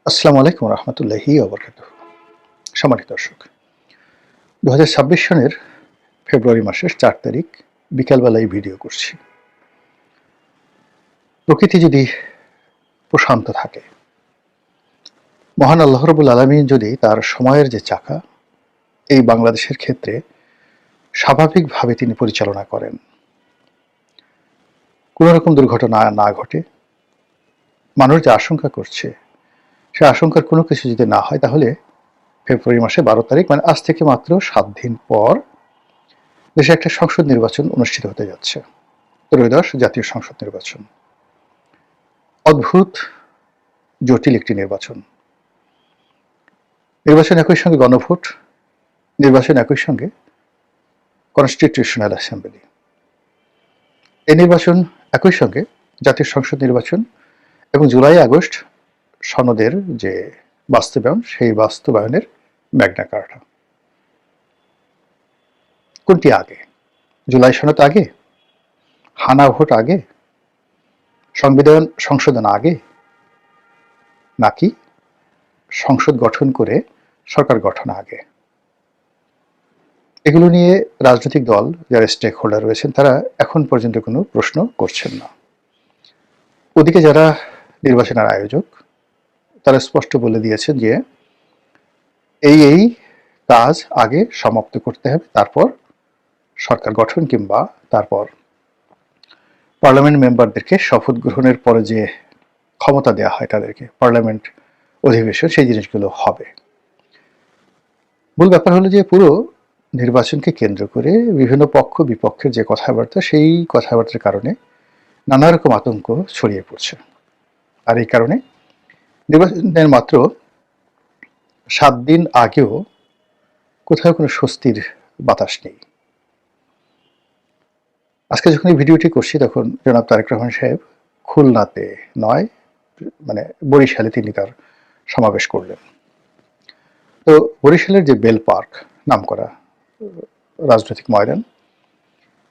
আসসালামু আলাইকুম রহমতুল্লাহি ওবরকাতুহু। সম্মানিত দর্শক, 2026 সনের ফেব্রুয়ারি মাসের 4 তারিখ বিকালবেলায় ভিডিও করছি। প্রকৃতি যদি প্রশান্ত থাকে, মহান আল্লাহ রাব্বুল আলামিন যদি তার সময়ের যে চাকা এই বাংলাদেশের ক্ষেত্রে স্বাভাবিকভাবে তিনি পরিচালনা করেন, কোনো রকম দুর্ঘটনা না ঘটে, মানুষ যে আশঙ্কা করছে সে আশঙ্কার কোনো কিছু যদি না হয়, তাহলে ফেব্রুয়ারি মাসে 12 তারিখ মানে আজ থেকে মাত্র 7 দিন পর দেশে একটা সংসদ নির্বাচন অনুষ্ঠিত হতে যাচ্ছে। ত্রয়োদশ জাতীয় সংসদ নির্বাচন। অদ্ভুত জটিল একটি নির্বাচন। নির্বাচন একই সঙ্গে গণভোট, নির্বাচন একই সঙ্গে কনস্টিটিউশনাল অ্যাসেম্বলি। এই নির্বাচন একই সঙ্গে জাতীয় সংসদ নির্বাচন এবং জুলাই আগস্ট সনদের যে বাস্তবায়ন, সেই বাস্তবায়নের ম্যাগনা কার্টা। কোনটি আগে? জুলাই সনদ আগে, হানা ভোট আগে, সংবিধান সংশোধন আগে, নাকি সংসদ গঠন করে সরকার গঠন আগে? এগুলো নিয়ে রাজনৈতিক দল যারা স্টেক হোল্ডার রয়েছেন তারা এখন পর্যন্ত কোনো প্রশ্ন করছেন না। ওদিকে যারা নির্বাচনের আয়োজক তারা স্পষ্ট বলে দিয়েছেন যে এই কাজ আগে সমাপ্ত করতে হবে, তারপর সরকার গঠন কিংবা তারপর পার্লামেন্ট মেম্বারদেরকে শপথ গ্রহণের পরে যে ক্ষমতা দেওয়া হয় তাদেরকে, পার্লামেন্ট অধিবেশন, সেই জিনিসগুলো হবে। মূল ব্যাপার হলো যে পুরো নির্বাচনকে কেন্দ্র করে বিভিন্ন পক্ষ বিপক্ষের যে কথাবার্তা, সেই কথাবার্তার কারণে নানা রকম আতঙ্ক ছড়িয়ে পড়ছে। আর এই কারণে নির্বাচনের মাত্র 7 দিন আগেও কোথাও কোনো স্বস্তির বাতাস নেই। আজকে যখন এই ভিডিওটি করছি তখন জনাব তারেক রহমান সাহেব খুলনাতে নয়, মানে বরিশালে তিনি তার সমাবেশ করলেন। তো বরিশালের যে বেল পার্ক নাম করা রাজনৈতিক ময়দান,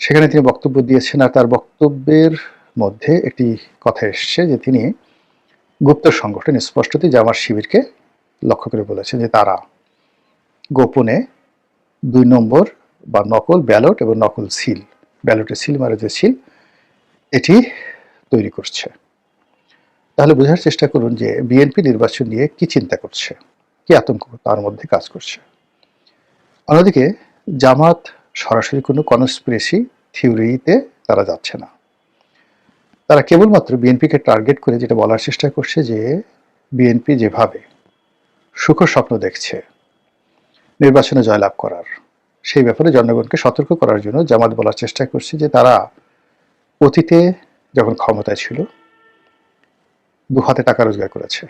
সেখানে তিনি বক্তব্য দিয়েছেন। আর তার বক্তব্যের মধ্যে একটি কথা এসছে যে তিনি গুপ্ত সংগঠন স্পষ্টতই জামাত শিবিরকে লক্ষ্য করে বলেছেন যে তারা গোপনে 2 নম্বর বা নকল ব্যালট এবং নকল সিল, ব্যালটের সিল মারা যে সিল, এটি তৈরি করছে। তাহলে বোঝার চেষ্টা করুন যে বিএনপি নির্বাচন নিয়ে কি চিন্তা করছে, কি আতঙ্ক তার মধ্যে কাজ করছে। অন্যদিকে জামাত সরাসরি কোনো কনস্পিরেসি থিওরিতে তারা যাচ্ছে না। তারা কেবলমাত্র বিএনপিকে টার্গেট করে যেটা বলার চেষ্টা করছে যে বিএনপি যেভাবে সুখ স্বপ্ন দেখছে নির্বাচনে জয়লাভ করার, সেই ব্যাপারে জনগণকে সতর্ক করার জন্য জামাত বলার চেষ্টা করছে যে তারা অতীতে যখন ক্ষমতায় ছিল 2 হাতে টাকা রোজগার করেছে,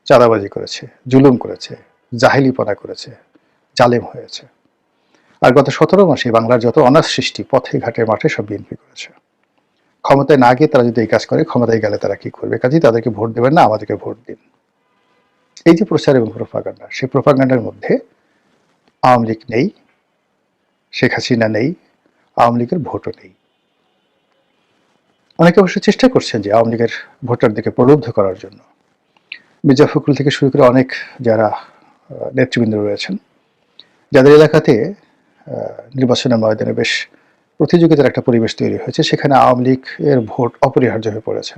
চাঁদাবাজি করেছে, জুলুম করেছে, জাহেলিপনা করেছে, জালেম হয়েছে। আর গত 17 মাসে বাংলার যত অনাথ সৃষ্টি পথে ঘাটে মাঠে সব বিএনপি করেছে। ক্ষমতায় না গিয়ে তারা যদি এই কাজ করে, ক্ষমতায় গেলে তারা কি করবে? কাজেই তাদেরকে ভোট দেবেন না, আমাদেরকে ভোট দিন। এই যে প্রচার এবং প্রোপাগান্ডা, সেই প্রোপাগান্ডার মধ্যে আওয়ামী লীগ নেই, শেখ হাসিনা নেই, আওয়ামী লীগের ভোটও নেই। অনেকে অবশ্য চেষ্টা করছেন যে আওয়ামী লীগের ভোটারদেরকে প্রলুব্ধ করার জন্য। মির্জা ফখরুল থেকে শুরু করে অনেক যারা নেতৃবৃন্দ রয়েছেন, যাদের এলাকাতে নির্বাচনের ময়দানে বেশ প্রতিযোগিতার একটা পরিবেশ তৈরি হয়েছে, সেখানে আওয়ামী লীগের ভোট অপরিহার্য হয়ে পড়েছে।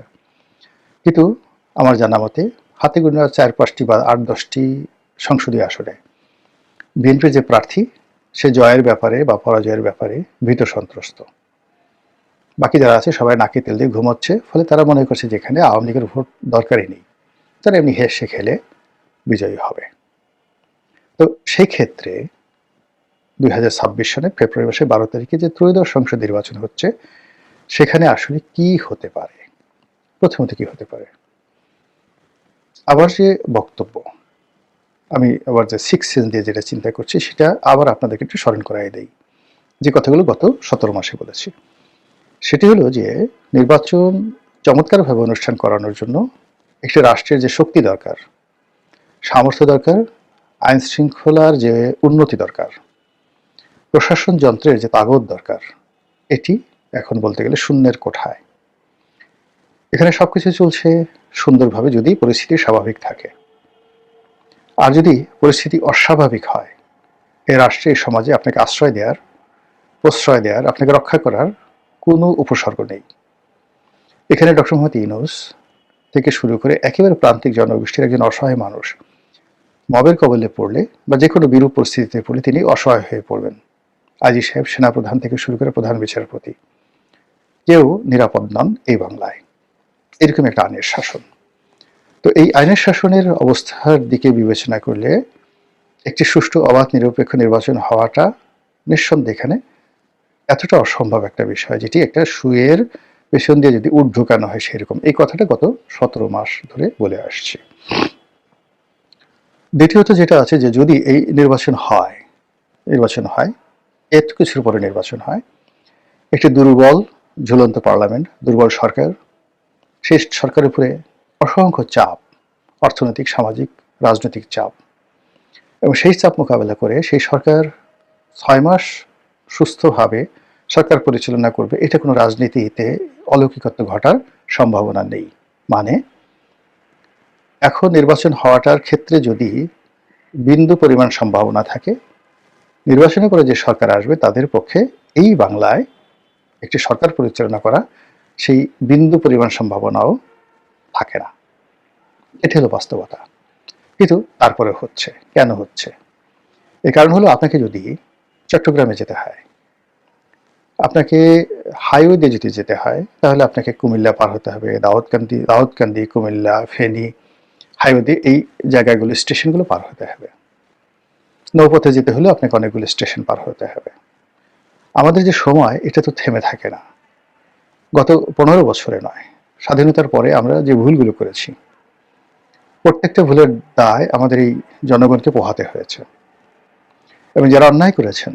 কিন্তু আমার জানা মতে হাতে গোনা 4-5টি বা 8-10টি সংসদীয় আসনে বিএনপির যে প্রার্থী, সে জয়ের ব্যাপারে বা পরাজয়ের ব্যাপারে ভীত সন্ত্রস্ত। বাকি যারা আছে সবাই নাকে তেল দিয়ে ঘুমোচ্ছে, ফলে তারা মনে করছে যে এখানে আওয়ামী লীগের ভোট দরকারই নেই, তারা এমনি হেসে খেলে বিজয়ী হবে। তো সেই ক্ষেত্রে 2026 সনের ফেব্রুয়ারি মাসের 12 তারিখে যে ত্রয়োদশ সংসদ নির্বাচন হচ্ছে, সেখানে আসলে কি হতে পারে? প্রথমত কি হতে পারে? আবার যে বক্তব্য, আমি আবার যে 6 সেন্স দিয়ে যেটা চিন্তা করছি, সেটা আবার আপনাদেরকে একটু স্মরণ করাই দেই, যে কথাগুলো গত 17 মাসে বলেছি। সেটি হলো যে নির্বাচন চমৎকারভাবে অনুষ্ঠান করানোর জন্য একটি রাষ্ট্রের যে শক্তি দরকার, সামর্থ্য দরকার, আইন শৃঙ্খলার যে উন্নতি দরকার, প্রশাসন যন্ত্রের যে তাগদ দরকার, এটি এখন বলতে গেলে শূন্যের কোঠায়। এখানে সবকিছু চলছে সুন্দরভাবে যদি পরিস্থিতি স্বাভাবিক থাকে। আর যদি পরিস্থিতি অস্বাভাবিক হয়, এই রাষ্ট্রে এই সমাজে আপনাকে আশ্রয় দেওয়ার, প্রশ্রয় দেওয়ার, আপনাকে রক্ষা করার কোনো উপসর্গ নেই। এখানে ডক্টর মোহাম্মদ ইউনূস থেকে শুরু করে একেবারে প্রান্তিক জনগোষ্ঠীর একজন অসহায় মানুষ মবের কবলে পড়লে বা যে কোনো বিরূপ পরিস্থিতিতে পড়লে তিনি অসহায় হয়ে পড়বেন। আইজি সাহেব, সেনাপ্রধান থেকে শুরু করে প্রধান বিচারপতি, কেউ নিরাপদ নন এই বাংলায়। এরকম একটা আইনের শাসন। তো এই আইনের শাসনের অবস্থার দিকে বিবেচনা করলে একটি সুষ্ঠু, অবাধ, নিরপেক্ষ নির্বাচন হওয়াটা নিঃসন্দেহে এখানে এতটা অসম্ভব একটা বিষয়, যেটি একটা সুয়ের পেছন দিয়ে যদি উট ঢুকানো হয় সেরকম। এই কথাটা গত 17 মাস ধরে বলে আসছি। দ্বিতীয়ত যেটা আছে যে যদি এই নির্বাচন হয়, এত কিছুর পরে নির্বাচন হয়, একটি দুর্বল ঝুলন্ত পার্লামেন্ট, দুর্বল সরকার, সেই সরকারের উপরে অসংখ্য চাপ, অর্থনৈতিক, সামাজিক, রাজনৈতিক চাপ, এবং সেই চাপ মোকাবেলা করে সেই সরকার 6 মাস সুস্থভাবে সরকার পরিচালনা করবে, এটা কোনো রাজনীতিতে অলৌকিকত্ব ঘটার সম্ভাবনা নেই। মানে এখন নির্বাচন হওয়াটার ক্ষেত্রে যদি বিন্দু পরিমাণ সম্ভাবনা থাকে, নির্বাচনের পরে যে সরকার আসবে তাদের পক্ষে এই বাংলায় একটি সরকার পরিচালনা করা সেই বিন্দু পরিমাণ সম্ভাবনাও থাকে না। এটি হলো বাস্তবতা। কিন্তু তারপরে হচ্ছে। কেন হচ্ছে? এর কারণ হলো, আপনাকে যদি চট্টগ্রামে যেতে হয়, আপনাকে হাইওয়ে দিয়ে যদি যেতে হয়, তাহলে আপনাকে কুমিল্লা পার হতে হবে, দাউদকান্দি, কুমিল্লা, ফেনী হাইওয়ে দিয়ে এই জায়গাগুলো, স্টেশনগুলো পার হতে হবে। নৌপথে যেতে হলে আপনাকে অনেকগুলো স্টেশন পার হতে হবে। আমাদের যে সময়, এটা তো থেমে থাকে না। গত 15 বছরে নয়, স্বাধীনতার পরে আমরা যে ভুলগুলো করেছি, প্রত্যেকটা ভুলের দায় আমাদের এই জনগণকে পোহাতে হয়েছে। এবং যারা অন্যায় করেছেন,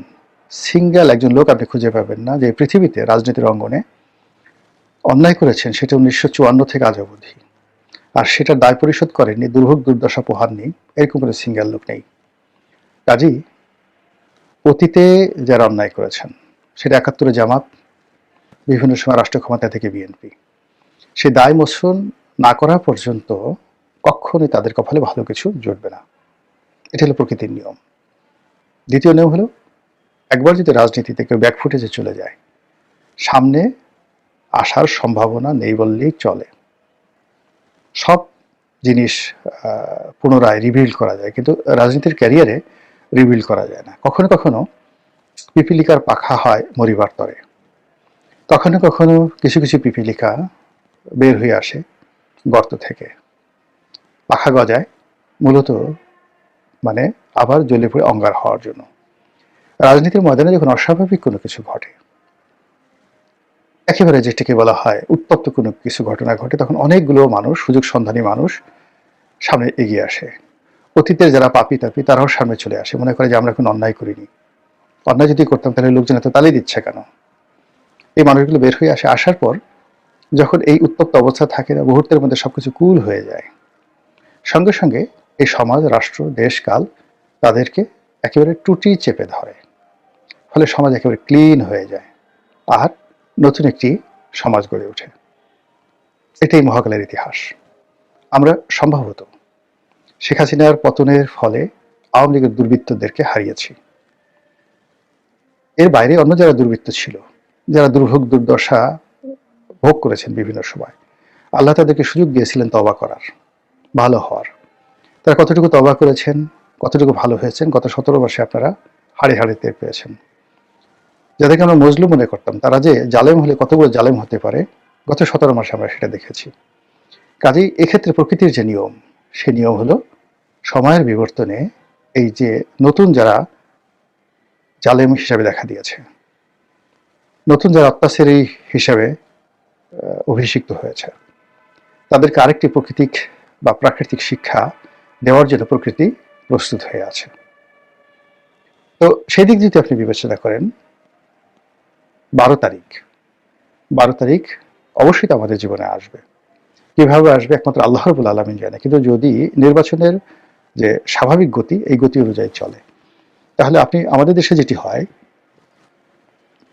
সিঙ্গেল একজন লোক আপনি খুঁজে পাবেন না যে পৃথিবীতে রাজনীতির অঙ্গনে অন্যায় করেছেন, সেটা 1954 থেকে আজ অবধি, আর সেটার দায় পরিশোধ করেননি, দুর্ভোগ দুর্দশা পোহাননি, এরকম কোনো সিঙ্গেল লোক নেই। কাজেই অতীতে যারা অন্যায় করেছেন, সেটা 71-এ জামাত, বিভিন্ন সময় রাষ্ট্র ক্ষমতা থেকে বিএনপি, সে দায় মোচন না করা পর্যন্ত কখনোই তাদের কপালে ভালো কিছু জুটবে না। এটা হলো প্রকৃতির নিয়ম। দ্বিতীয় নিয়ম হলো, একবার যদি রাজনীতিতে কেউ ব্যাকফুটেজে চলে যায়, সামনে আসার সম্ভাবনা নেই বললেই চলে। সব জিনিস পুনরায় রিবিল্ড করা যায়, কিন্তু রাজনীতির ক্যারিয়ারে রিবিল্ড করা যায় না। কখনো কখনো পিপিলিকার পাখা হয় মরিবার তরে, কখনো কখনো কিছু কিছু পিপিলিকা বের হয়ে আসে গর্ত থেকে, পাখা গজায় মূলত মানে আবার জ্বলে পড়ে অঙ্গার হওয়ার জন্য। রাজনীতির ময়দানে যখন অস্বাভাবিক কোনো কিছু ঘটে, একেবারে যেটাকে বলা হয় উত্তপ্ত কোনো কিছু ঘটনা ঘটে, তখন অনেকগুলো মানুষ, সুযোগ সন্ধানী মানুষ সামনে এগিয়ে আসে। অতীতের যারা পাপি তাপি তারাও সামনে চলে আসে, মনে করে যে আমরা কোনো অন্যায় করিনি, অন্যায় যদি করতাম তাহলে লোকজন এত তালি দিচ্ছে কেন। এই মানুষগুলো বের হয়ে আসে। আসার পর যখন এই উত্তপ্ত অবস্থা থাকে না, মুহূর্তের মধ্যে সবকিছু কুল হয়ে যায়। সঙ্গে সঙ্গে এই সমাজ, রাষ্ট্র, দেশ, কাল তাদেরকে একেবারে টুটি চেপে ধরে। ফলে সমাজ একেবারে ক্লিন হয়ে যায়, আর নতুন একটি সমাজ গড়ে ওঠে। এটাই মহাকালের ইতিহাস। আমরা সম্ভবত শেখ হাসিনার পতনের ফলে আওয়ামী লীগের দুর্বৃত্তদেরকে হারিয়েছি। এর বাইরে অন্য যারা দুর্বৃত্ত ছিল, যারা দুর্ভোগ দুর্দশা ভোগ করেছেন বিভিন্ন সময়, আল্লাহ তাদেরকে সুযোগ দিয়েছিলেন তওবা করার, ভালো হওয়ার। তারা কতটুকু তওবা করেছেন, কতটুকু ভালো হয়েছেন, গত 17 বর্ষে আপনারা হাড়ে হাড়ে টের পেয়েছেন। যাদেরকে আমরা মজলুম মনে করতাম, তারা যে জালেম হলে কত বড় জালেম হতে পারে, গত 17 মাসে আমরা সেটা দেখেছি। কাজেই এক্ষেত্রে প্রকৃতির যে নিয়ম, সে নিয়ম হলো সময়ের বিবর্তনে এই যে নতুন যারা জালেম হিসাবে দেখা দিয়েছে, নতুন যারা অত্যাচারী হিসাবে অভিষিক্ত হয়েছে, তাদেরকে আরেকটি প্রাকৃতিক শিক্ষা দেওয়ার জন্য প্রকৃতি প্রস্তুত হয়ে আছে। তো সেই দিক যদি আপনি বিবেচনা করেন, 12 তারিখ অবশ্যই তো আমাদের জীবনে আসবে। কিভাবে আসবে একমাত্র আল্লাহ রাব্বুল আলামিন জানে। কিন্তু যদি নির্বাচনের যে স্বাভাবিক গতি, এই গতি অনুযায়ী চলে, তাহলে আমাদের দেশে যেটি হয়,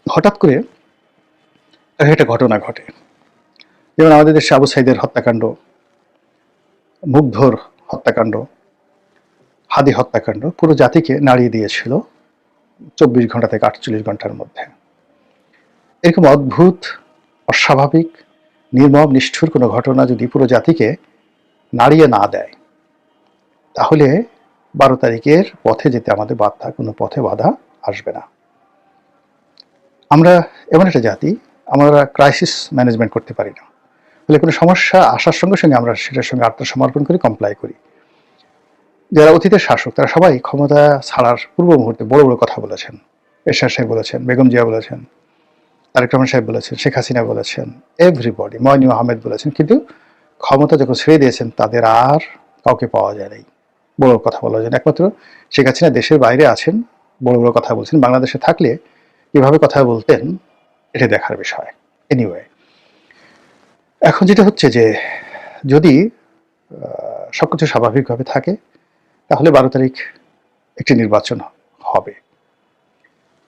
হঠাৎ করে একটা ঘটনা ঘটে। যেমন আমাদের দেশে আবু সাইদের হত্যাকাণ্ড, মুগ্ধর হত্যাকাণ্ড, হাদি হত্যাকাণ্ড পুরো জাতিকে নাড়িয়ে দিয়েছিল 24 ঘন্টা থেকে 48 ঘন্টার মধ্যে। এরকম অদ্ভুত, অস্বাভাবিক, নির্মম, নিষ্ঠুর কোনো ঘটনা যদি পুরো জাতিকে নাড়িয়ে না দেয়, তাহলে 12 তারিখের পথে যেতে আমাদের কোনো পথে বাধা আসবে না। আমরা এমন একটা জাতি, আমরা ক্রাইসিস ম্যানেজমেন্ট করতে পারি না। ফলে কোনো সমস্যা আসার সঙ্গে সঙ্গে আমরা সেটার সঙ্গে আত্মসমর্পণ করি, কমপ্লাই করি। যারা অতীতের শাসক তারা সবাই ক্ষমতা ছাড়ার পূর্ব মুহূর্তে বড় বড় কথা বলেছেন। এরশাদ সাহেব বলেছেন, বেগম জিয়া বলেছেন, তারেক রহমান সাহেব বলেছেন, শেখ হাসিনা বলেছেন, এভরিবডি, মইনুল আহমেদ বলেছেন, কিন্তু ক্ষমতা যখন ছেড়ে দিয়েছেন তাদের আর কাউকে পাওয়া যায় নাই বড় কথা বলার জন্য। একমাত্র শেখ হাসিনা দেশের বাইরে আছেন, বড় বড় কথা বলছেন। বাংলাদেশে থাকলে কিভাবে কথা বলতেন এটা দেখার বিষয়। এনিওয়ে, এখন যেটা হচ্ছে যে যদি সবকিছু স্বাভাবিকভাবে থাকে তাহলে 12 তারিখ একটি নির্বাচন হবে।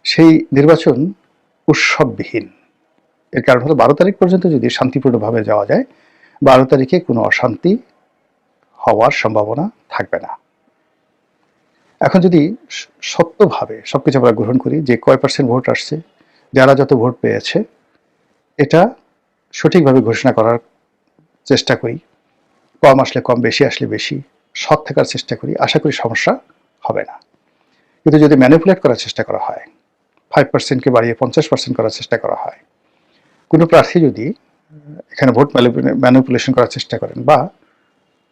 সেই নির্বাচন উৎসববিহীন। এর কারণ হলো 12 তারিখ পর্যন্ত যদি শান্তিপূর্ণভাবে যাওয়া যায়, 12 তারিখে কোনো অশান্তি হওয়ার সম্ভাবনা থাকবে না। এখন যদি সত্যভাবে সবকিছু আমরা গ্রহণ করি যে কয় পার্সেন্ট ভোট আসছে, যারা যত ভোট পেয়েছে, এটা সঠিকভাবে ঘোষণা করার চেষ্টা করি, কম আসলে কম, বেশি আসলে বেশি, সৎ থাকার চেষ্টা করি, আশা করি সমস্যা হবে না। কিন্তু যদি ম্যানিপুলেট করার চেষ্টা করা হয়, 5%কে বাড়িয়ে 50% করার চেষ্টা করা হয়, কোনো প্রার্থী যদি এখানে ভোট ম্যানিপুলেশন করার চেষ্টা করেন বা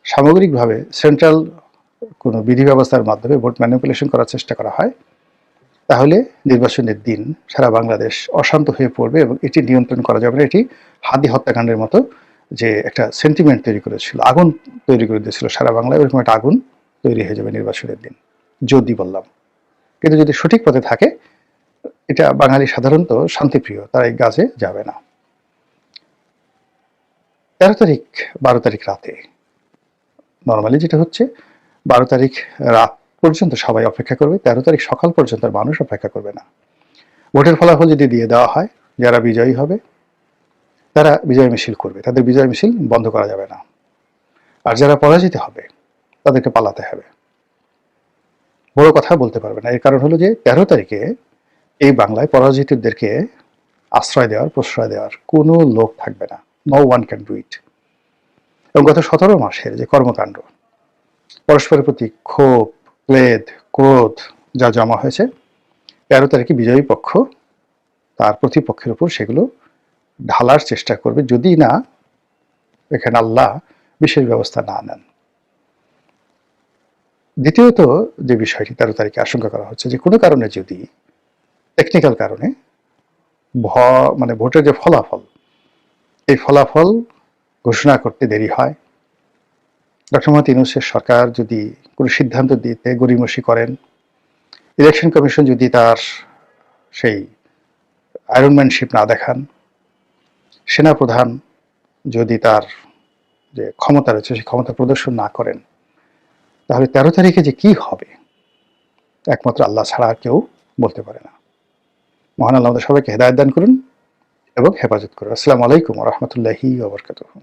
সামগ্রিকভাবে সেন্ট্রাল কোনো বিধি ব্যবস্থার মাধ্যমে ভোট ম্যানিপুলেশন করার চেষ্টা করা হয়, তাহলে নির্বাচনের দিন সারা বাংলাদেশ অশান্ত হয়ে পড়বে এবং এটি নিয়ন্ত্রণ করা যাবে না। এটি হাদি হত্যাকাণ্ডের মতো যে একটা সেন্টিমেন্ট তৈরি করেছিল, আগুন তৈরি করে দিয়েছিল সারা বাংলায়, ওরকম একটা আগুন তৈরি হয়ে যাবে নির্বাচনের দিন, যদি বললাম। কিন্তু যদি সঠিক পথে থাকে, এটা বাঙালি সাধারণত শান্তিপ্রিয়, তারা এই কাজে যাবে না। 13 তারিখ 12 তারিখ রাতে নর্মালি যেটা হচ্ছে, 12 তারিখ রাত পর্যন্ত সবাই অপেক্ষা করবে, 13 তারিখ সকাল পর্যন্ত মানুষ অপেক্ষা করবে না। ভোটের ফলাফল যদি দিয়ে দেওয়া হয়, যারা বিজয়ী হবে তারা বিজয় মিছিল করবে, তাদের বিজয় মিছিল বন্ধ করা যাবে না। আর যারা পরাজিত হবে তাদেরকে পালাতে হবে, বড় কথা বলতে পারবে না। এর কারণ হলো যে 13 তারিখে এই বাংলায় পরাজিতদেরকে আশ্রয় দেওয়ার, প্রশ্রয় দেওয়ার কোনো লোক থাকবে না। No one can do it. এবং গত 17 মাসের যে কর্মকাণ্ড, পরস্পরের প্রতি ক্ষোভ, ক্লেদ, ক্রোধ যা জমা হয়েছে, 13 তারিখে বিজয়ী পক্ষ তার প্রতিপক্ষের উপর সেগুলো ঢালার চেষ্টা করবে, যদি না এখানে আল্লাহ বিশেষ ব্যবস্থা না নেন। দ্বিতীয়ত যে বিষয়টি 13 তারিখে আশঙ্কা করা হচ্ছে, যে কোনো কারণে যদি টেকনিক্যাল কারণে ভোটের যে ফলাফল, এই ফলাফল ঘোষণা করতে দেরি হয়, ডক্টর মোহাম্মদ ইউনূসের সরকার যদি কোনো সিদ্ধান্ত দিতে গড়িমসি করেন, ইলেকশন কমিশন যদি তার সেই আয়রনম্যানশিপ না দেখান, সেনাপ্রধান যদি তার যে ক্ষমতা রয়েছে সেই ক্ষমতা প্রদর্শন না করেন, তাহলে 13 তারিখে যে কি হবে একমাত্র আল্লাহ ছাড়া কেউ বলতে পারে না। মহান আল্লাহ আমাদের সবাইকে হেদায়েত দান করুন এবং হেফাজত করুন। আসসালামু আলাইকুম ওয়া রাহমাতুল্লাহি ওয়া বারাকাতুহু।